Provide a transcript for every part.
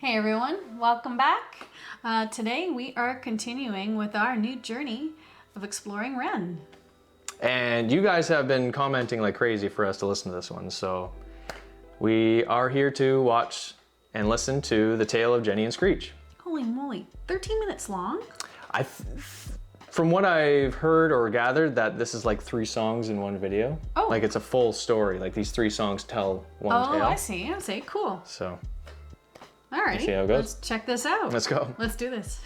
Hey everyone, welcome back. Today we are continuing with our new journey of exploring Ren. And you guys have been commenting like crazy for us to listen to this one, so we are here to watch and listen to The Tale of Jenny and Screech. Holy moly, 13 minutes long? From what I've heard or gathered, that this is like 3 songs in one video. Oh. Like it's a full story, like these 3 songs tell one tale. Oh, I see, cool. So. Alrighty, See how it goes? let's check this out. Let's go. Let's do this.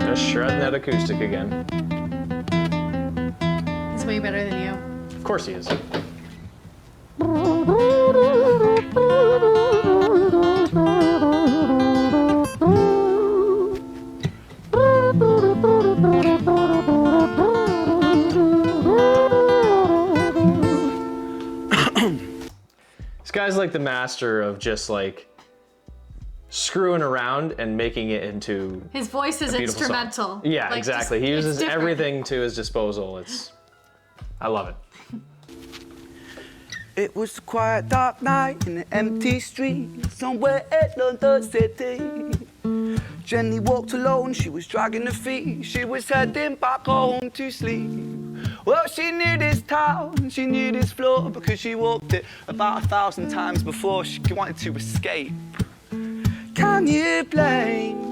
Just shredding that acoustic again. He's way better than you. Of course he is. This guy's like the master of just like screwing around and making it into His voice is a beautiful instrumental. song. Yeah, Like, exactly. just- He uses it's different. everything to his disposal. I love it. It was a quiet, dark night in an empty street somewhere in London City. Jenny walked alone, she was dragging her feet. She was heading back home to sleep. Well, she knew this town, she knew this floor, because she walked it about 1,000 times before she wanted to escape. Can you blame?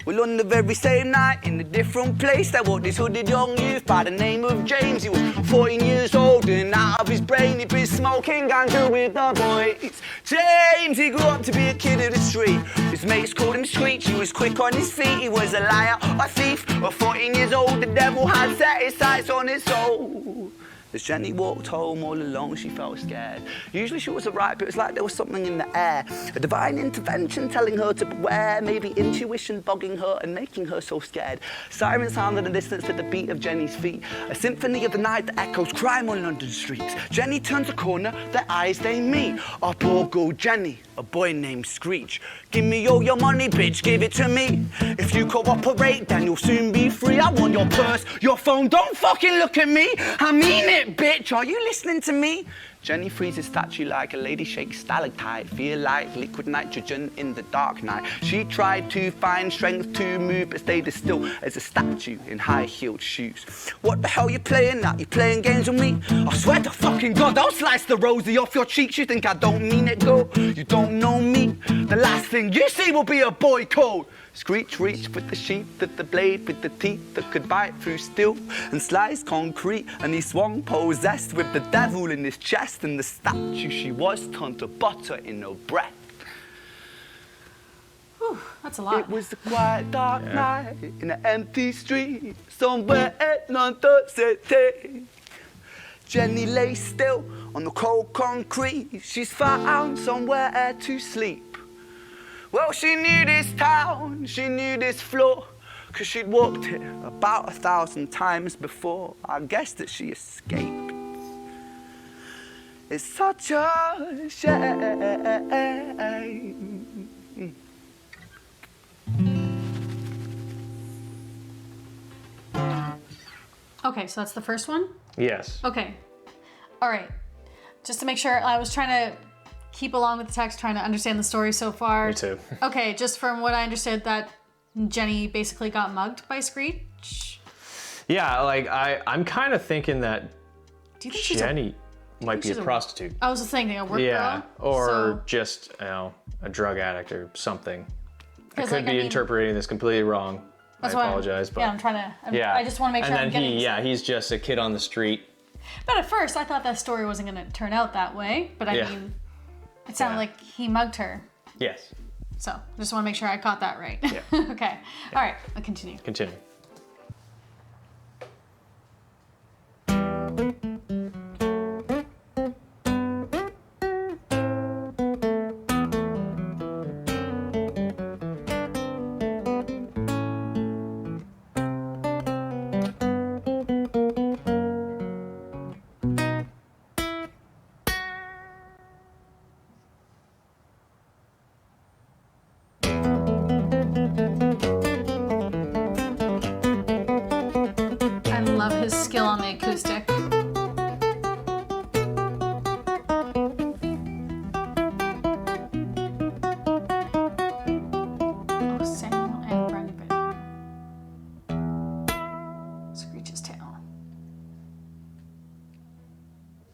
Well, on the very same night, in a different place, there walked this hooded young youth by the name of James. He was 14 years old and out of his brain. He'd been smoking ganja with the boys. James, he grew up to be a kid of the street. His mates called him Screech. He was quick on his feet. He was a liar, a thief. At 14 years old, the devil had set his sights on his soul. As Jenny walked home all alone, she felt scared. Usually she was alright, but it was like there was something in the air. A divine intervention telling her to beware, maybe intuition bogging her and making her so scared. Sirens sounded in the distance to the beat of Jenny's feet. A symphony of the night that echoes crime on London streets. Jenny turns a corner, their eyes they meet. Up or go Jenny, a boy named Screech. Give me all your money, bitch, give it to me. If you cooperate, then you'll soon be free. I want your purse, your phone, don't fucking look at me. I mean it, bitch, are you listening to me? Jenny freezes statue like a lady shakes stalactite. Feel like liquid nitrogen in the dark night. She tried to find strength to move, but stayed as still as a statue in high-heeled shoes. What the hell you playing at? You playing games with me? I swear to fucking God, I'll slice the rosy off your cheeks. You think I don't mean it, go? You don't know me? The last thing you see will be a boy code. Screech reached with the sheath of the blade, with the teeth that could bite through steel and slice concrete, and he swung possessed with the devil in his chest, and the statue she was turned to butter in her breath. Whew, that's a lot. It was a quiet, dark night in an empty street somewhere in London City. Jenny lay still on the cold concrete. She's found somewhere to sleep. Well, she knew this town, she knew this floor, 'cause she'd walked it about 1,000 times before. I guess that she escaped. It's such a shame. Okay, so that's the first one? Yes. Okay. All right. Just to make sure, I was trying to keep along with the text, trying to understand the story so far. Me too. Okay, just from what I understood, that Jenny basically got mugged by Screech. Yeah, like I'm kind of thinking that Do you think she's Jenny might be she's a a- prostitute. I was just thinking a work Yeah, girl. or so, just a drug addict or something. I 'Cause, could like, be I mean- interpreting this completely wrong. I that's why apologize, but yeah, I'm trying to. yeah. I just want to make sure I'm And then getting. he's just a kid on the street. But at first, I thought that story wasn't going to turn out that way. But I Yeah. mean, it sounded Yeah. like he mugged her. Yes. So just want to make sure I caught that right. Yeah. Okay. All right. I'll continue. Continue.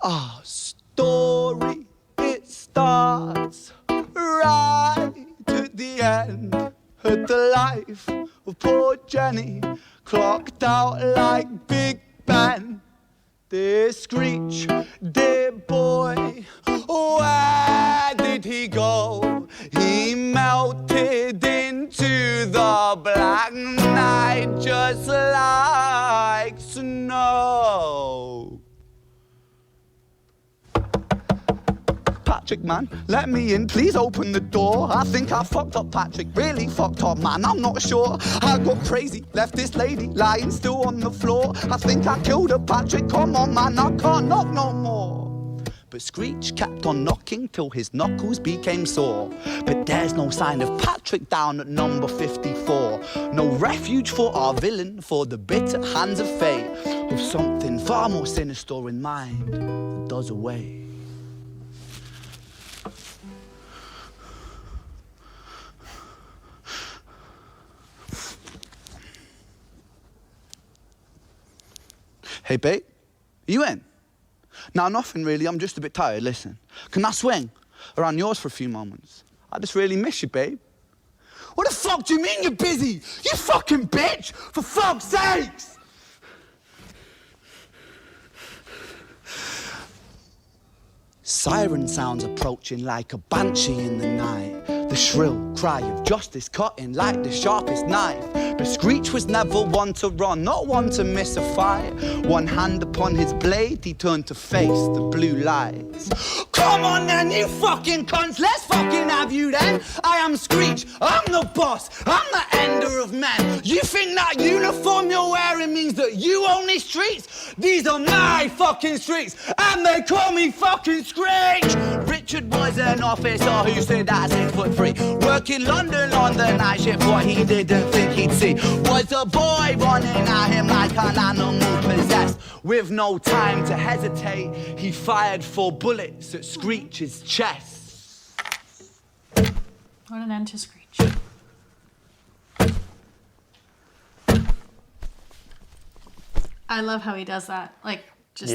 Our story, it starts right at the end. At the life of poor Jenny, clocked out like Big Ben. Dear Screech, dear boy, where did he go? He melted into the black night just like snow. Patrick, man, let me in, please open the door. I think I fucked up, Patrick, really fucked up, man, I'm not sure. I got crazy, left this lady lying still on the floor. I think I killed her, Patrick, come on, man, I can't knock no more. But Screech kept on knocking till his knuckles became sore. But there's no sign of Patrick down at number 54. No refuge for our villain, for the bitter hands of fate, with something far more sinister in mind that does away. Hey, babe, are you in? Nah, nothing really, I'm just a bit tired, listen. Can I swing around yours for a few moments? I just really miss you, babe. What the fuck do you mean you're busy? You fucking bitch, for fuck's sakes! Siren sounds approaching like a banshee in the night. The shrill cry of justice cutting like the sharpest knife. But Screech was never one to run, not one to miss a fight. One hand upon his blade, he turned to face the blue lights. Come on then, you fucking cunts, let's fucking have you then. I am Screech, I'm the boss, I'm the ender of men. You think that uniform you're wearing means that you own these streets? These are my fucking streets, and they call me fucking Screech. Richard was an officer who stood at 6'3", working London on the night shift. What he didn't think he'd see was a boy running at him like an animal possessed. With no time to hesitate, he fired 4 bullets at Screech's chest. What an end to Screech. I love how he does that. Like, just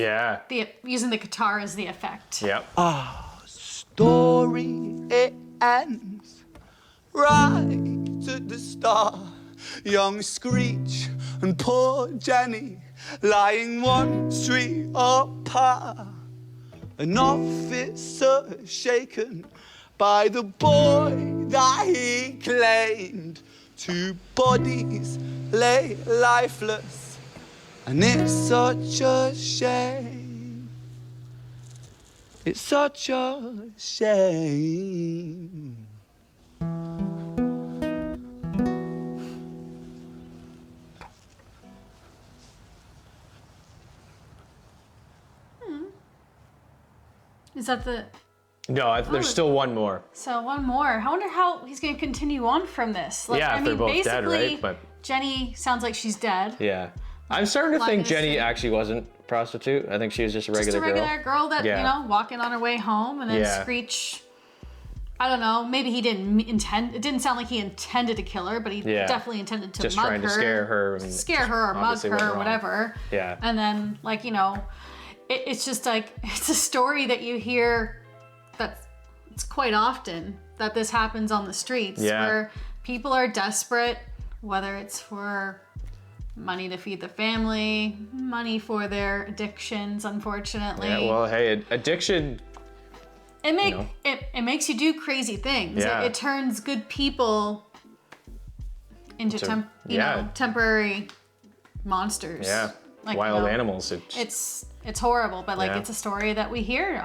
using the guitar as the effect. Yep. Our story, it ends right at the start. Young Screech and poor Jenny lying one street apart. An officer shaken by the boy that he claimed. 2 bodies lay lifeless, and it's such a shame. It's such a shame. Is that the... No, there's still one more. So one more. I wonder how he's going to continue on from this. Like, Yeah, they're both dead, right? But Jenny sounds like she's dead. yeah. I'm starting to think Jenny Innocent. actually wasn't a prostitute. I think she was just a regular girl. Just a regular girl that, you know, walking on her way home, and then Screech, I don't know, maybe he didn't intend, it didn't sound like he intended to kill her, but he definitely intended to just mug trying her. to scare her. And scare her or mug her or whatever. Yeah. And then, like, you know, it's just like, it's a story that you hear it's quite often that this happens on the streets where people are desperate, whether it's for money to feed the family, money for their addictions, unfortunately. Yeah, well, hey, addiction... It makes you do crazy things. Yeah. It turns good people into temporary monsters. Yeah, like, wild animals. It's horrible, but like it's a story that we hear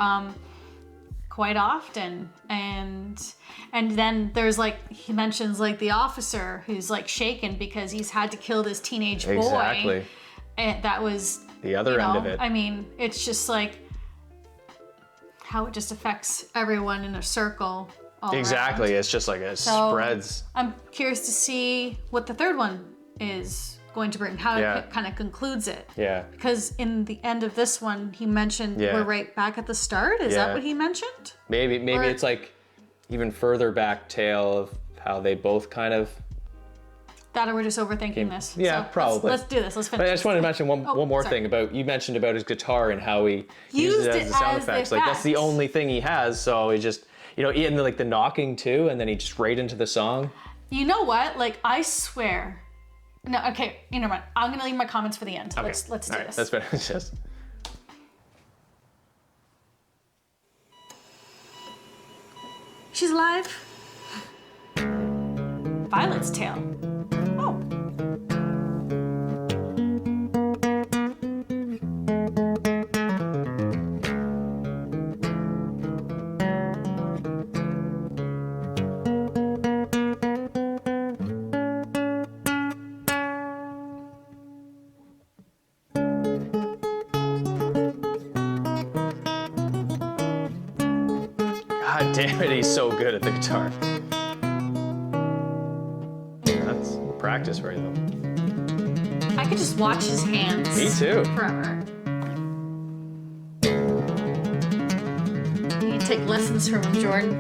quite often, and then there's like, he mentions like the officer who's like shaken because he's had to kill this teenage boy. Exactly. And that was the other end of it. I mean, it's just like how it just affects everyone in a circle. Exactly. Around. It's just like it spreads. I'm curious to see what the third one is going to bring, how it kind of concludes it. Yeah. Because in the end of this one, he mentioned we're right back at the start. Is that what he mentioned? Maybe it's like even further back tale of how they both kind of that or we're just overthinking this. Yeah, so probably. Let's do this. Let's finish. But I just wanted to mention one more sorry. thing about, you mentioned about his guitar and how he uses it as the sound effects. Like that's the only thing he has, so he just, you know, and like the knocking too, and then he just right into the song. You know what? Like, I swear. No, okay, you know what? I'm gonna leave my comments for the end. Okay. Let's do this. That's better. Just. She's alive. Violet's Tale. Oh. God damn it, he's so good at the guitar. That's practice for you though. I could just watch his hands. Me too. Forever. You need to take lessons from him, Jordan.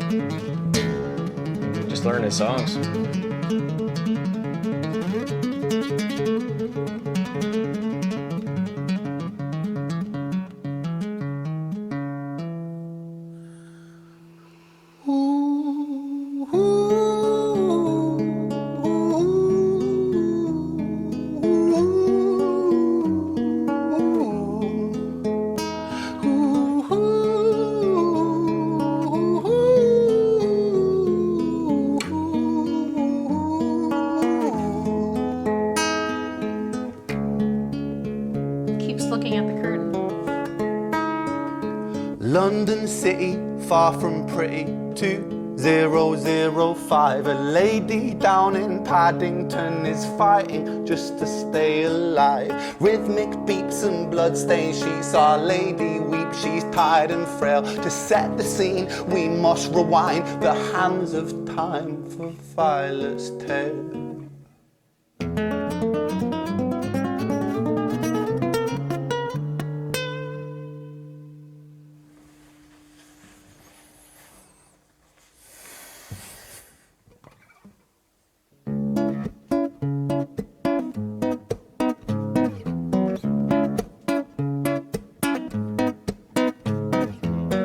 Just learn his songs. Keeps looking at the curtain. London City, far from pretty, 2005. A lady down in Paddington is fighting just to stay alive. Rhythmic beats and bloodstains, she's our lady weep. She's tired and frail. To set the scene, we must rewind the hands of time for Violet's Tale.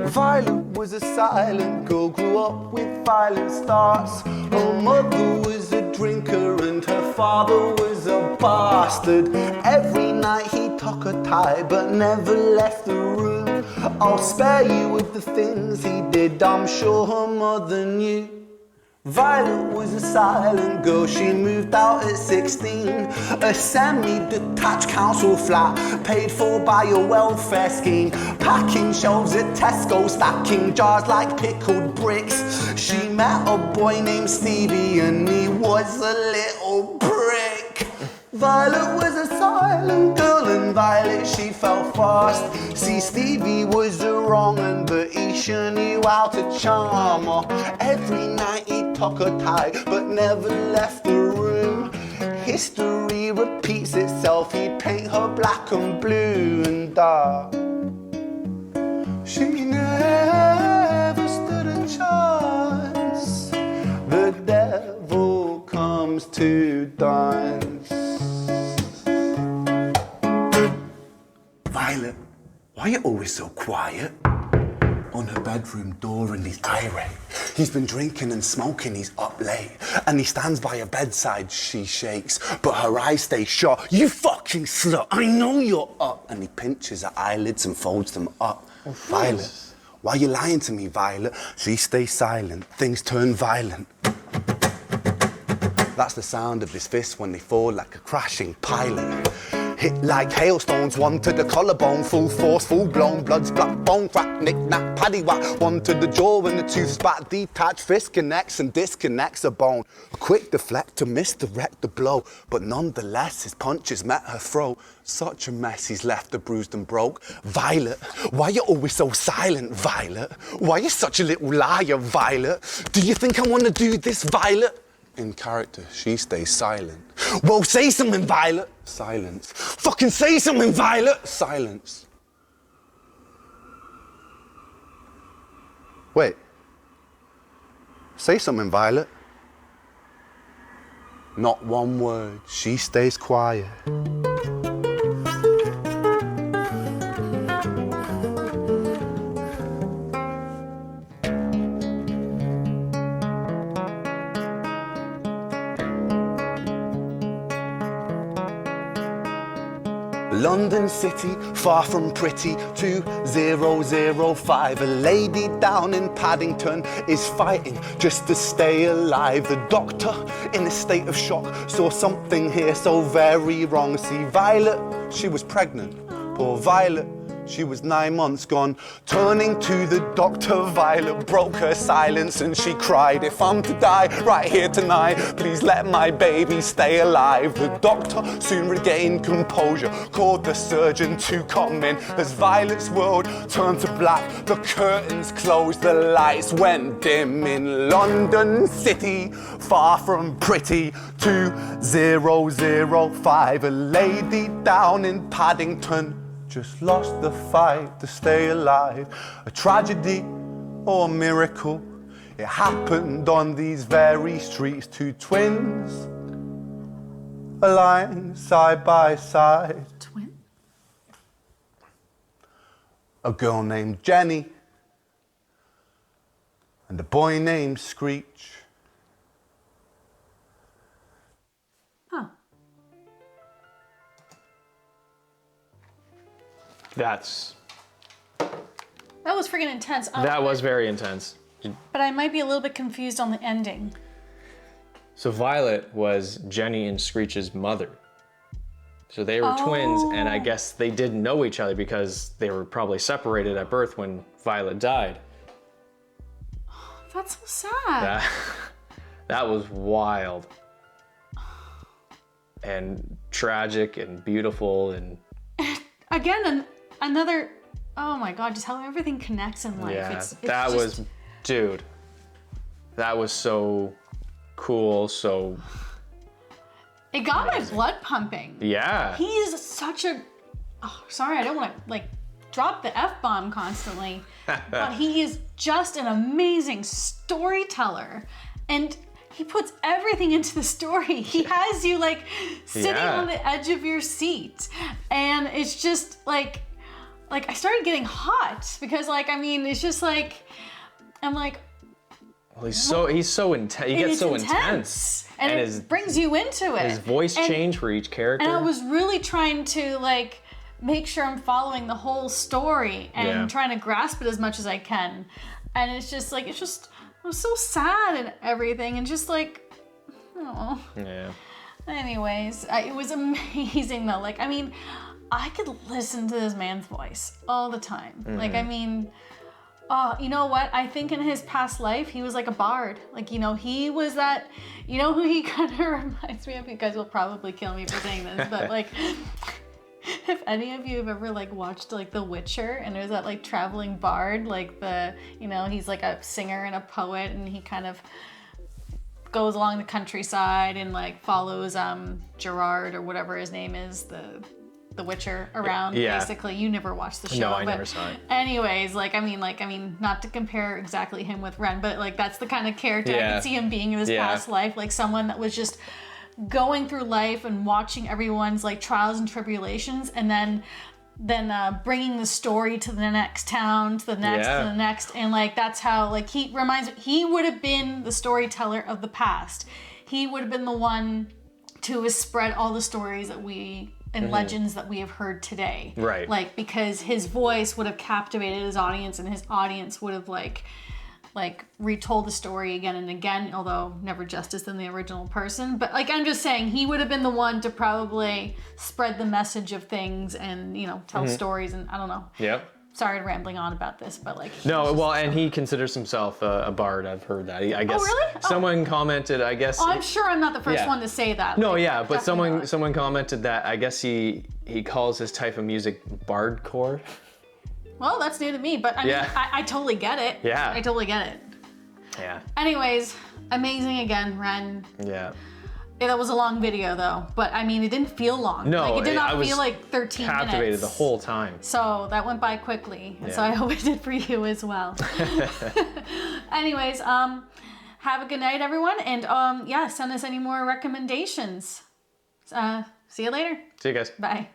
Violet was a silent girl, grew up with violent starts. Her mother was a drinker and her father was a bastard. Every night he took her tie but never left the room. I'll spare you of the things he did, I'm sure her mother knew. Violet was a silent girl, she moved out at 16. A semi-detached council flat, paid for by a welfare scheme. Packing shelves at Tesco, stacking jars like pickled bricks. She met a boy named Stevie and he was a little prick. Violet was a silent girl and Violet she fell fast. See, Stevie was a wrong un, but he sure knew how to charm her. Every night he took her tie but never left the room. History repeats itself, he'd paint her black and blue and dark. She never stood a chance. The devil comes to dance. Violet, why are you always so quiet? On her bedroom door and he's irate. He's been drinking and smoking, he's up late. And he stands by her bedside, she shakes, but her eyes stay shut. You fucking slut, I know you're up. And he pinches her eyelids and folds them up. Oh, Violet, why are you lying to me, Violet? She stays silent, things turn violent. That's the sound of his fists when they fall like a crashing pilot. Hit like hailstones, one to the collarbone, full force, full blown, blood's black bone, crack, knick, knack, paddywhack, one to the jaw and the tooth spat, detached fist connects and disconnects a bone. A quick deflect to misdirect the blow, but nonetheless his punches met her throat. Such a mess he's left her bruised and broke. Violet, why you always so silent, Violet? Why you such a little liar, Violet? Do you think I wanna do this, Violet? In character, she stays silent. Well, say something, Violet. Silence. Fucking say something, Violet. Silence. Wait. Say something, Violet. Not one word, she stays quiet. London city, far from pretty, 2005. A lady down in Paddington is fighting just to stay alive. The doctor, in a state of shock, saw something here so very wrong. See, Violet, she was pregnant. Poor Violet, she was 9 months gone. Turning to the doctor, Violet broke her silence and she cried, if I'm to die right here tonight, please let my baby stay alive. The doctor soon regained composure, called the surgeon to come in. As Violet's world turned to black, the curtains closed, the lights went dim. In London city, far from pretty, 2005. A lady down in Paddington just lost the fight to stay alive. A tragedy or a miracle, it happened on these very streets. Two twins aligned side by side. Twin? A girl named Jenny and a boy named Screech. Huh. That was freaking intense. That was very intense. But I might be a little bit confused on the ending. So Violet was Jenny and Screech's mother. So they were twins, and I guess they didn't know each other because they were probably separated at birth when Violet died. That's so sad. That was wild. And tragic and beautiful and... Again, another... Oh my God, just how everything connects in life. Yeah, It's that just... was... Dude, that was so cool, so... It got my blood pumping. Yeah. He is such a... Oh, sorry, I don't want to, like, drop the F-bomb constantly. But he is just an amazing storyteller. And he puts everything into the story. He has you, like, sitting on the edge of your seat. And it's just, like, I started getting hot. Because, like, I mean, it's just, like... I'm like... Well, he's so intense. He gets so intense. And it brings you into it. His voice changed for each character. And I was really trying to, like, make sure I'm following the whole story and trying to grasp it as much as I can. And it's just, like, it was so sad and everything. And just, like, oh. Yeah. Anyways, it was amazing, though. Like, I mean, I could listen to this man's voice all the time. Mm-hmm. Like, I mean... Oh, you know what? I think in his past life, he was like a bard. Like, you know, he was that, you know who he kind of reminds me of? You guys will probably kill me for saying this, but like, if any of you have ever like watched like The Witcher and there's that like traveling bard, like you know, he's like a singer and a poet and he kind of goes along the countryside and like follows Gerard or whatever his name is, the Witcher around, basically. You never watched the show. No, I never saw it. Anyways, I mean, not to compare exactly him with Ren, but like that's the kind of character I could see him being in his past life, like someone that was just going through life and watching everyone's like trials and tribulations, and then bringing the story to the next town, to the next, to the next, and like that's how like he would have been the storyteller of the past. He would have been the one to have spread all the stories that and legends that we have heard today. Right. Like, because his voice would have captivated his audience and his audience would have like retold the story again and again, although never justice than the original person. But like, I'm just saying he would have been the one to probably spread the message of things and, you know, tell stories and I don't know. Yep. Sorry rambling on about this, but like... No, well, and he considers himself a bard. I've heard that. I guess really? Someone commented, I guess... Oh, I'm sure I'm not the first one to say that. No, like, but someone commented that I guess he calls his type of music bardcore. Well, that's new to me, but I mean, I totally get it. Yeah. I totally get it. Yeah. Anyways, amazing again, Ren. Yeah. That was a long video though, but I mean, it didn't feel long. No, like, it did not feel like 13 minutes. Captivated the whole time. So that went by quickly, and so I hope it did for you as well. Anyways, Have a good night, everyone. And yeah, send us any more recommendations. See you later. See you guys. Bye.